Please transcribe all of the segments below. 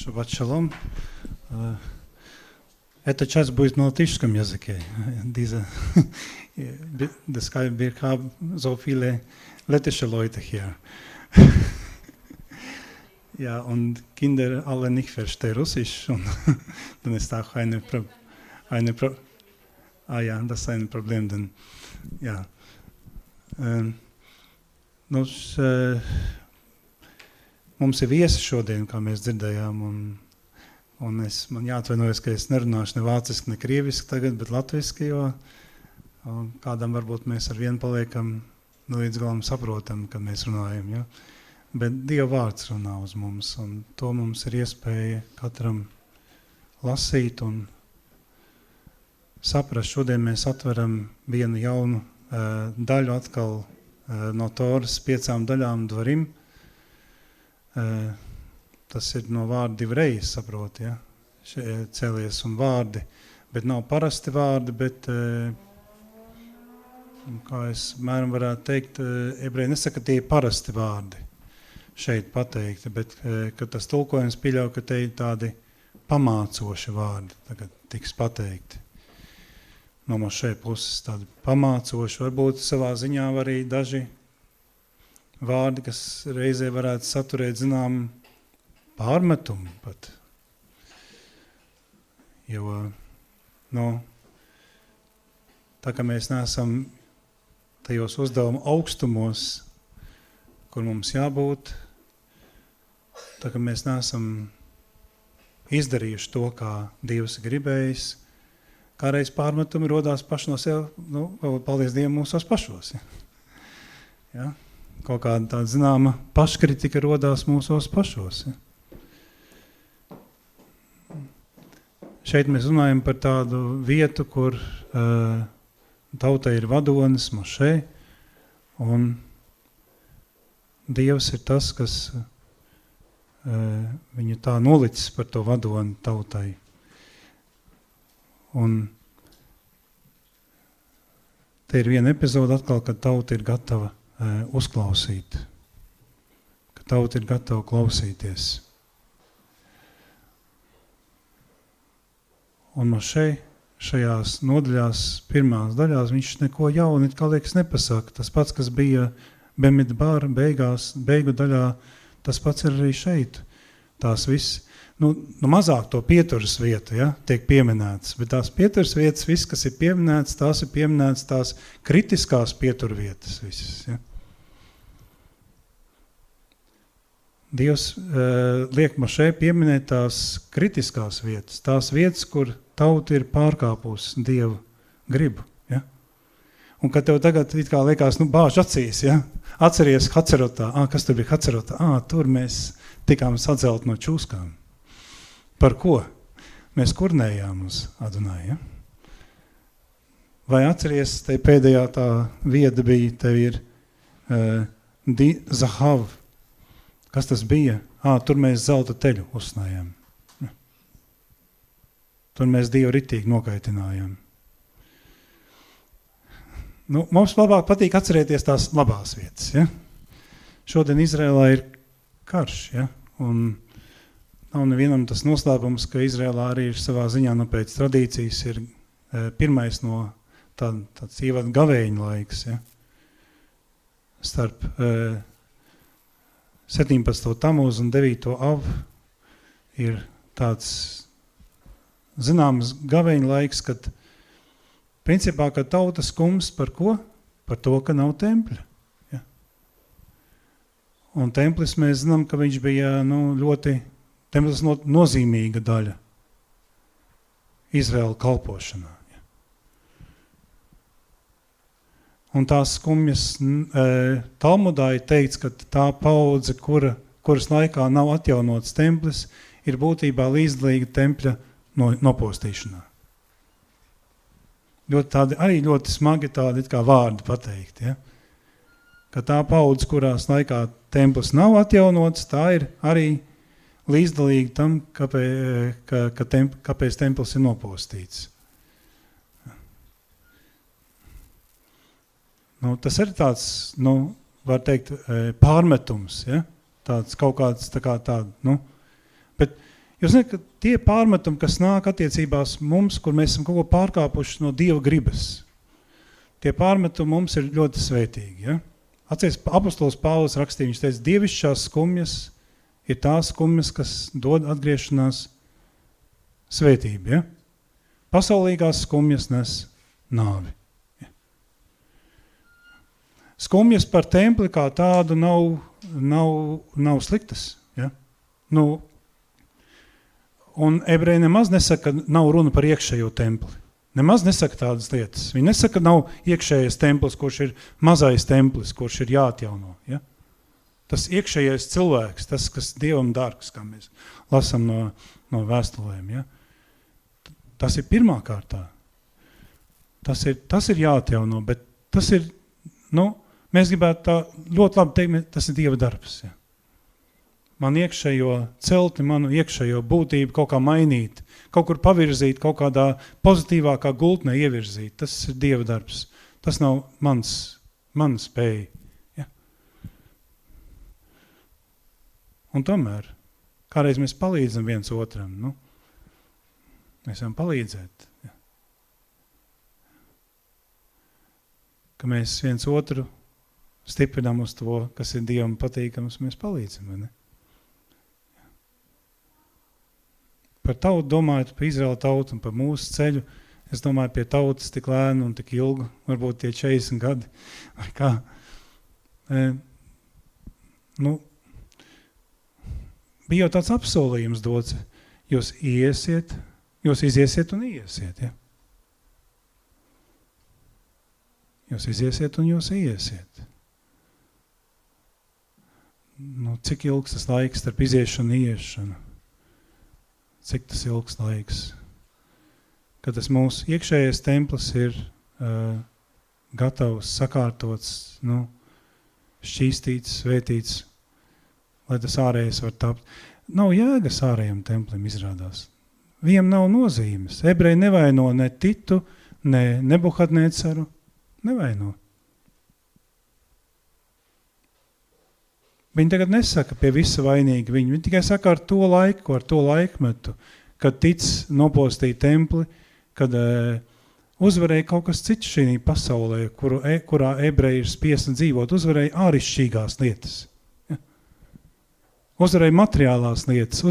Шаббат шалом. Эта часть будет на латышском языке. Deshalb wir haben so viele lettische Leute hier. Ja, und Kinder alle nicht verstehen Russisch. Und dann ist auch das ist ein Problem. Dann, ja. Mums ir viesi šodien, kā mēs dzirdējām, un man jāatvainojas, ka es nerunāšu ne vāciski, ne krieviski tagad, bet latviski, jo kādam varbūt mēs ar vienu paliekam līdz galam saprotam, kad mēs runājam. Ja? Bet Dieva vārds runā uz mums, un to mums ir iespēja katram lasīt un saprast. Šodien mēs atveram vienu jaunu daļu atkal no Toras 5 daļām dvarim. Tas ir no vārda divreiz, saprot, ja? Cēlies un vārdi, bet nav parasti vārdi, bet, kā es mēram varētu teikt, ebreji nesaka, tie ir parasti vārdi šeit pateikti, bet, ka tas tulkojums pieļauj, ka te ir tādi pamācoši vārdi, tagad tiks pateikti. No Mošē puses tādi pamācoši, varbūt savā ziņā arī daži vārdi, kas reizē varētu saturēt, zinām, pārmetumu pat. Jo, tā kā mēs neesam tajos uzdevuma augstumos, kur mums jābūt, tā kā mēs neesam izdarījuši to, kā Dievs gribējis, kādreiz pārmetumi rodās paši no sev, paldies Dievam mūsos pašos. Ja? Kaut kāda tāda zināma paškritika rodās mūsos pašos. Ja? Šeit mēs runājam par tādu vietu, kur tautai ir vadonis, Mošē, un Dievs ir tas, kas viņu tā nolicis par to vadoni tautai. Un te ir viena epizoda atkal, kad tauta ir gatava uzklausīt, ka tauta ir gatava klausīties. Un Mošē šajās nodaļās, pirmās daļās, viņš neko jaunu, kā liekas, nepasaka. Tas pats, kas bija Bemidbāra beigu daļā, tas pats ir arī šeit. Tās viss, mazāk to pieturas vietu, ja, tiek pieminētas, bet tās pieturas vietas, viss, kas ir pieminētas, tās ir pieminētas tās kritiskās pieturvietas visas, ja. Dievs liek Mošē pieminēt tās kritiskās vietas, tās vietas, kur tauta ir pārkāpusi Dievu gribu. Ja? Un kad tev tagad it kā liekas, bāž acīs, ja? Atceries Hacerotā, kas tur bija Hacerotā? Tur mēs tikām sadzelt no čūskām. Par ko? Mēs kurnējām uz Adonai, ja? Vai atceries, te pēdējā tā vieta bija, tev ir Zahav. Kas tas bija? Tur mēs zelta teļu uzsnājām. Tur mēs Dievu ritīgi nokaitinājām. Mums labāk patīk atcerēties tās labās vietas. Ja? Šodien Izrēlā ir karš. Ja? Un nav nevienam tas noslēpums, ka Izrēlā arī ir savā ziņā pēc tradīcijas ir pirmais no tāds ievada gavēņa laiks. Ja? Starp 17. Tamuz un 9. Av ir tāds zināms gaveņa laiks, kad principā, kad tauta skums par ko? Par to, ka nav tempļa. Ja? Un templis mēs zinām, ka viņš bija templis nozīmīga daļa Izraēla kalpošanā. Ja? Un tās skumjas Talmudā ir teikts, ka tā paudze, kuras laikā nav atjaunots templis, ir būtībā līdzdalīga tempļa nopostīšanā. Arī ļoti smagi tādi kā vārdi pateikt. Ja? Ka tā paudze, kurās laikā templis nav atjaunots, tā ir arī līdzdalīga tam, kāpēc templis ir nopostīts. Tas ir tāds, var teikt, pārmetums, ja? Tāds kaut kāds bet Jūs zināt, ka tie pārmetumi, kas nāk attiecībās mums, kur mēs esam kaut ko pārkāpuši no Dieva gribas, tie pārmetumi mums ir ļoti svētīgi. Ja? Atceries, apostols Pāvils rakstīja, viņš teica, dievišķās skumjas ir tās skumjas, kas dod atgriešanās svētību. Ja? Pasaulīgās skumjas nes nāvi. Ja? Skumjas par templi kā tādu nav sliktas. Ja? Un ebreji nemaz nesaka, ka nav runa par iekšējo templi. Nemaz nesaka tādas lietas. Viņi nesaka, ka nav iekšējais templis, kurš ir mazais templis, kurš ir jāatjauno. Ja? Tas iekšējais cilvēks, tas, kas Dievam dārgs, kā mēs lasam no vēstulēm. Ja? Tas ir pirmā kārtā. Tas ir jāatjauno, bet tas ir, mēs gribētu tā ļoti labi teikt, tas ir Dieva darbs. Ja? Man iekšējo celti, manu iekšējo būtību kaut kā mainīt, kaut kur pavirzīt, kaut kādā pozitīvākā gultnē ievirzīt. Tas ir Dieva darbs. Tas nav mana spēja. Ja? Un tomēr, kādreiz mēs palīdzam viens otram, mēs varam palīdzēt. Ja? Ka mēs viens otru stiprinām uz to, kas ir Dievam patīkams, mēs palīdzam, vai ne? Par tautu domājot, par Izraela tautu un par mūsu ceļu, es domāju pie tautas tik lēnu un tik ilgu, varbūt tie 40 gadi, vai kā. Bija jau tāds apsolījums dots, jūs iziesiet un iesiet, ja? Jūs iziesiet un jūs iesiet. Cik ilgs tas laiks starp iziešanu un iešanu? Cik tas ilgs laiks, kad tas mūsu iekšējais templis ir gatavs, sakārtots, šķīstīts, svētīts, lai tas ārējais var tapt. Nav jēgas ārējam templim izrādās. Viņam nav nozīmes. Ebreji nevaino ne Titu, ne Nebuhadnecaru, nevaino. Viņi tagad nesaka pie visa vainīgi viņi tikai saka ar to laikmetu, kad tic nopostīja templi, kad uzvarēja kaut kas cits šī pasaulē, kurā ebreji ir spiesti dzīvot, uzvarēja ārišķīgās lietas. Ja? Uzvarēja materiālās lietas,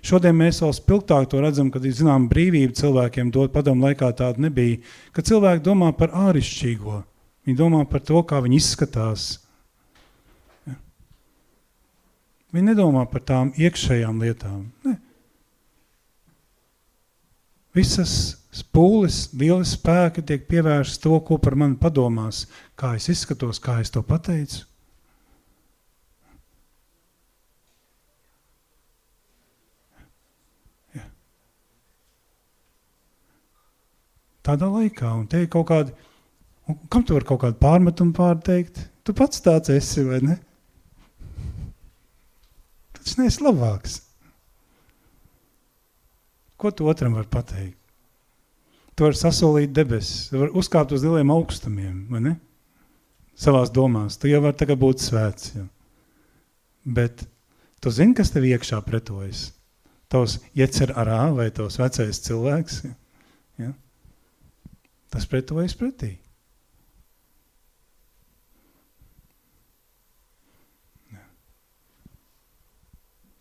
šodien mēs vēl spilgtāk to redzam, kad zinām brīvību cilvēkiem dot padomu laikā tāda nebija, kad cilvēki domā par ārišķīgo, viņi domā par to, kā viņi izskatās. Viņi nedomā par tām iekšējām lietām. Ne. Visas spūles, lieli spēki tiek pievērsts to, ko par mani padomās, kā es izskatos, kā es to pateicu. Ja. Tādā laikā, un te ir kaut kādi, kam tu var kaut kādu pārmetumu pārteikt? Tu pats tāds esi, vai ne? Tas neesi labāks. Ko tu otram var pateikt? Tu vari sasolīt debesis, tu vari uzkāpt uz lieliem augstumiem, vai ne? Savās domās. Tu jau vari tagad būt svēts. Ja? Bet tu zini, kas tev iekšā pretojas? Tavs jecer arā vai tavs vecais cilvēks? Ja? Tas pretojas pretī.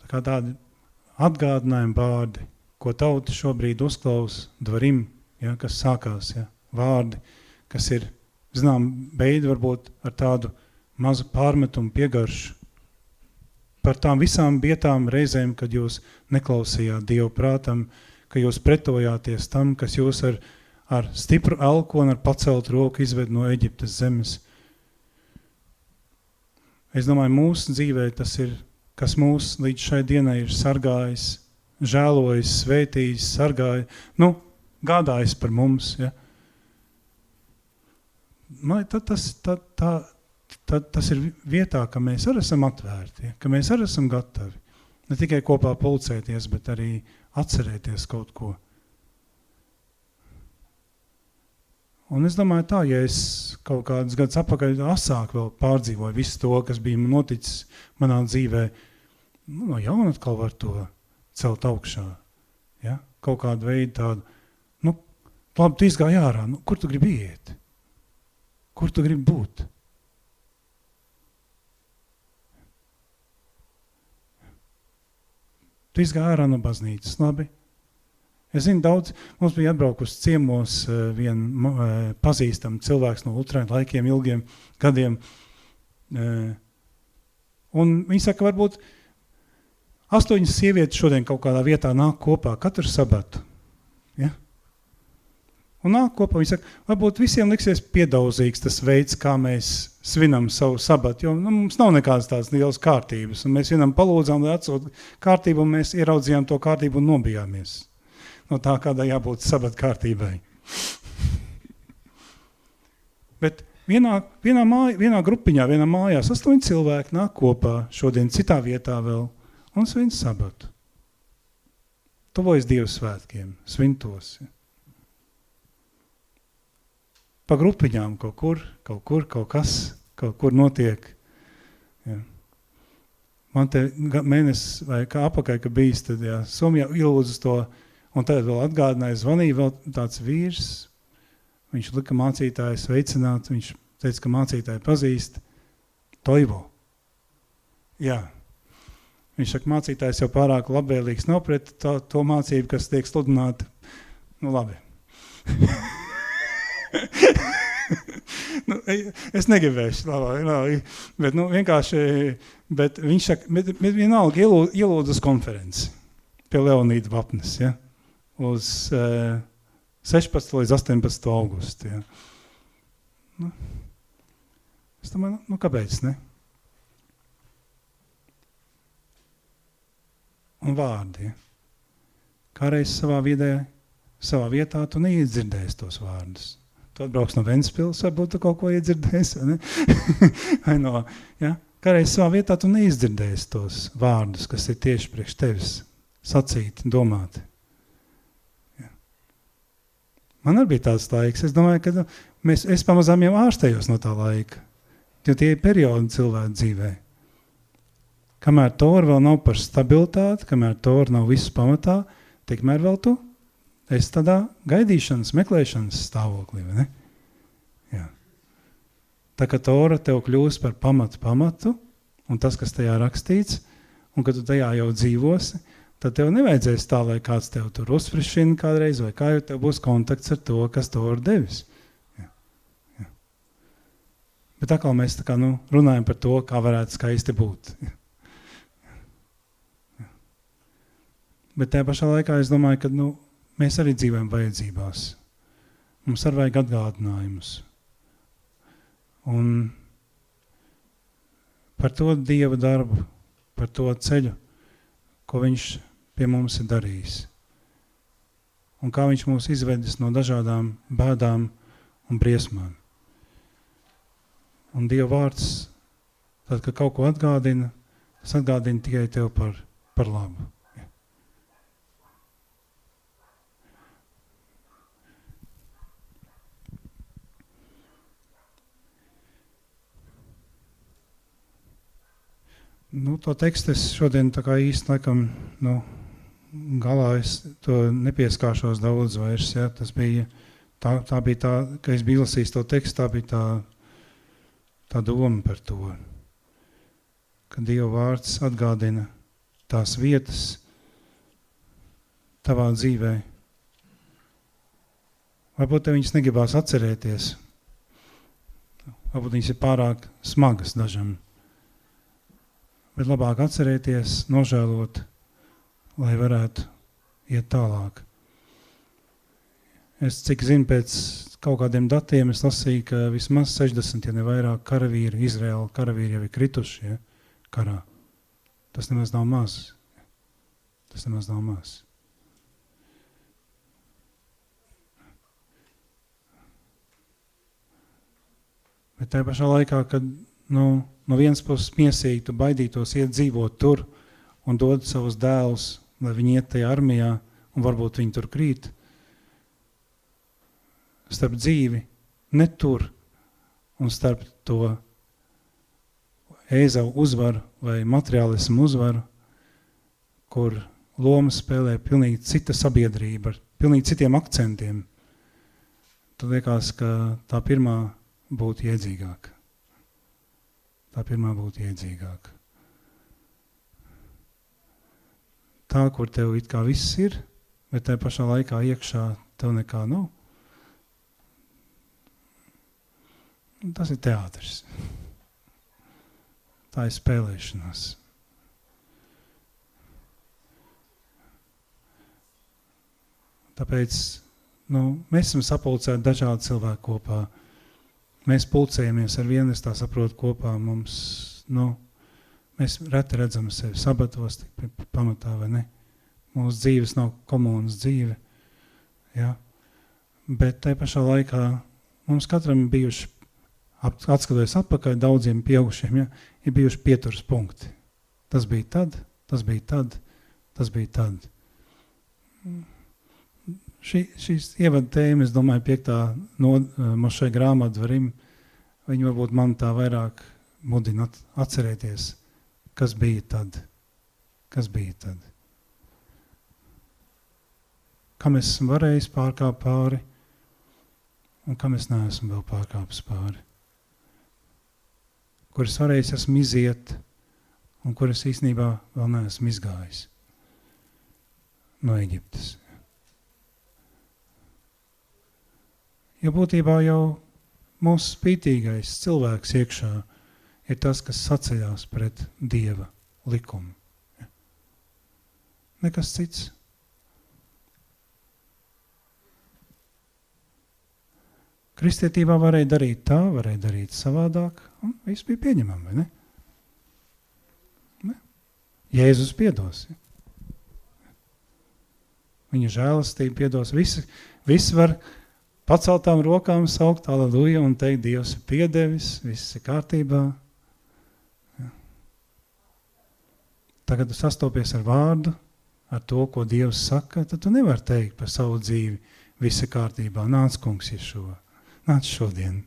Kā tādi atgādinājumi vārdi, ko tauta šobrīd uzklaus dvarim, ja, kas sākās, ja, vārdi, kas ir, beidi varbūt ar tādu mazu pārmetumu piegaršu, par tām visām bietām reizēm, kad jūs neklausījāt Dievu prātam, ka jūs pretojāties tam, kas jūs ar stipru elku un ar pacelt roku izved no Eģiptes zemes. Es domāju, mūsu dzīvē tas ir, kas mūs līdz šai dienai ir sargājis, žēlojis, svētījis, sargājis, gādājis par mums. Ja? Tas ir vietā, ka mēs arī esam atvērti, ja? Ka mēs arī esam gatavi. Ne tikai kopā pulcēties, bet arī atcerēties kaut ko. Un es domāju tā, ja es kaut kādus gadus atpakaļ asāk vēl pārdzīvoju visu to, kas bija noticis manā dzīvē, no jauna atkal var to celt augšā. Ja? Kaut kādu veidu tādu, labi, tu izgāji ārā, kur tu gribi iet? Kur tu gribi būt? Tu izgāji ārā no baznīcas, labi? Es zinu daudz, mums bija atbraukus ciemos vien pazīstam cilvēks no Lutrēna laikiem, ilgiem gadiem. Un viņi saka, varbūt 8 sievietes šodien kaut kādā vietā nāk kopā katru sabatu. Ja? Un nāk kopā, viņi saka, varbūt visiem liksies piedauzīgs tas veids, kā mēs svinam savu sabatu, jo mums nav nekādas tādas lielas kārtības. Un mēs vienam palūdzām, lai atsūt kārtību, un mēs ieraudzījām to kārtību un nobijāmies no tā, kādā jābūt sabata kārtībai. Bet vienā grupiņā, vienā mājās 8 cilvēki nāk kopā šodien citā vietā vēl un svin sabatu. Tuvojas Dieva svētkiem, svintos. Ja. Pa grupiņām kaut kur notiek. Ja. Man te mēnesis vai kā apakai, ka bijis, tad jā, Somijā ielūdzu to, un tad vēl atgādināja, zvanīja vēl tāds vīrs, viņš lika mācītāju sveicināt, viņš teica, ka mācītāju pazīst Toivo. Jā. Viņš saka, mācītājs jau pārāk labvēlīgs nav pret to mācību, kas tiek sludināta. Labi. Es negribēšu, labi, bet vienkārši, bet viņš saka, bet vienalga ielūdz uz konferenci pie Leonīda Vapnes, ja, uz 16. līdz 18. augustu, ja. Es domāju, kāpēc, ne? Un vārdi, ja. Kāreiz savā vietā tu neiedzirdēsi tos vārdus. Tu atbrauks no Ventspils, varbūt tu kaut ko iedzirdēsi, vai ne? Ja? Kāreiz savā vietā tu neizdzirdēsi tos vārdus, kas ir tieši priekš tevis, sacīti, domāti. Ja. Man arī bija tāds laiks, es domāju, ka es pamazām jau ārstējos no tā laika, jo tie ir periodi cilvēku dzīvē. Kamēr tora vēl nav par stabilitāti, kamēr tora nav visu pamatā, tikmēr vēl tu esi tādā gaidīšanas, meklēšanas stāvoklī, vai ne? Jā. Tā kā tora tev kļūs par pamatu, un tas, kas tajā rakstīts, un kad tu tajā jau dzīvosi, tad tev nevajadzēs tā, lai kāds tev tur uzfrišina kādreiz, vai kā jau tev būs kontakts ar to, kas to ir devis. Jā. Jā. Bet atkal mēs tā kā, runājam par to, kā varētu skaisti būt. Jā. Jā. Bet tajā pašā laikā es domāju, ka, mēs arī dzīvojam vajadzībās. Mums arī vajag atgādinājumus. Un par to Dieva darbu, par to ceļu, ko viņš pie mums ir darījis. Un kā viņš mūs izvedis no dažādām bēdām un briesmām. Un Dieva vārds, tad, kad kaut ko atgādina, tas atgādina tikai tev par labu. To tekstu es šodien tā kā īsti laikam, galā es to nepieskāršos daudz vairs, ja, tas bija, tā bija tā, ka es biju lasījis to tekstu, tā bija tā doma par to, ka Dieva vārds atgādina tās vietas tavā dzīvē. Varbūt tev viņas negribās atcerēties, varbūt viņas ir pārāk smagas dažam. Bet labāk atcerēties, nožēlot, lai varētu iet tālāk. Es, cik zinu, pēc kaut kādiem datiem es lasīju, ka vismaz 60, ja ne vairāk karavīri, Izraēla karavīri jau ir krituši, ja, karā. Tas nemaz nav maz. Tas nemaz nav maz. Bet tajā pašā laikā, kad no vienas puses miesīgi tu baidītos iet dzīvot tur un dod savus dēlus, lai viņi iet tajā armijā un varbūt viņi tur krīt. Starp dzīvi ne tur un starp to Ēzavu uzvaru vai materiālismu uzvaru, kur loma spēlē pilnīgi cita sabiedrība, ar pilnīgi citiem akcentiem, tad liekas, ka tā pirmā būtu iedzīgāka. Tā pirmā būtu iedzīgāka. Tā, kur tev it kā viss ir, bet tajā pašā laikā iekšā tev nekā nav. Tas ir teātris. Tā ir spēlēšanās. Tāpēc mēs esam sapulcēti dažādi cilvēki kopā. Mēs pulcējamies ar vienu, es tā saprotu, kopā. Mēs reti redzam sevi sabatos, pamatā vai ne. Mūsu dzīves nav komunas dzīve. Ja? Bet tai pašā laikā mums katram ir bijuši, atskatoties atpakaļ daudziem pieaugušiem, ja, ir bijuši pieturas punkti. Tas bija tad, tas bija tad, tas bija tad. Šīs ievada tēma, es domāju, 5. Mošē grāmatvarim, viņi varbūt man tā vairāk mudina atcerēties, kas bija tad. Kas bija tad. Kam es esmu varējis pārkāpt pāri, un kam es neesmu vēl pārkāpis pāri. Kur es varējis esmu iziet, un kur es īstenībā vēl neesmu izgājis no Eģiptes. Jo būtībā jau mūsu spītīgais cilvēks iekšā ir tas, kas saceļās pret Dieva likumu. Nekas cits. Kristietībā varēja darīt tā, varēja darīt savādāk, un viss bija pieņemami, vai ne? Jēzus piedos. Ja? Viņa žēlastība piedos. Visi var paceltām rokām saukt aleluja un teikt, Dievs ir piedevis, viss ir kārtībā. Ja. Tagad tu sastopies ar vārdu, ar to, ko Dievs saka, tad tu nevari teikt par savu dzīvi, viss ir kārtībā. Nāc, kungs, Ješua, nāc šodien.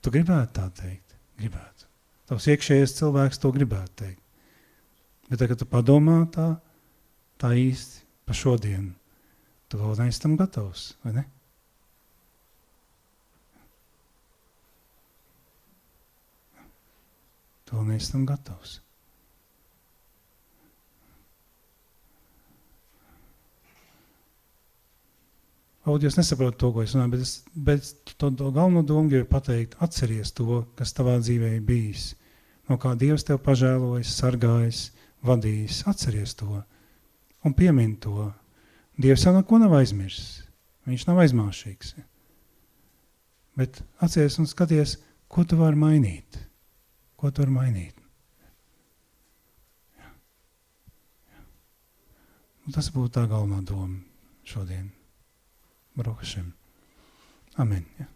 Tu gribētu tā teikt? Gribētu. Tavs iekšējais cilvēks to gribētu teikt. Bet tagad tu padomā tā īsti par šodienu. Tu vēl neesi tam gatavs, vai ne? Tu vēl neesi tam gatavs. Varbūt jūs nesaprotat to, ko es runāju, bet to galveno domu gribu pateikt, atceries to, kas tavā dzīvē ir bijis. No kā Dievs tev pažēlojis, sargājis, vadījis, atceries to un piemini to. Dievs jau neko nav aizmirsis, viņš nav aizmāšīgs. Bet atceries un skaties, ko tu vari mainīt. Ko tu vari mainīt. Ja. Un tas būtu tā galvenā doma šodien. Baruch Hašem. Amen. Ja.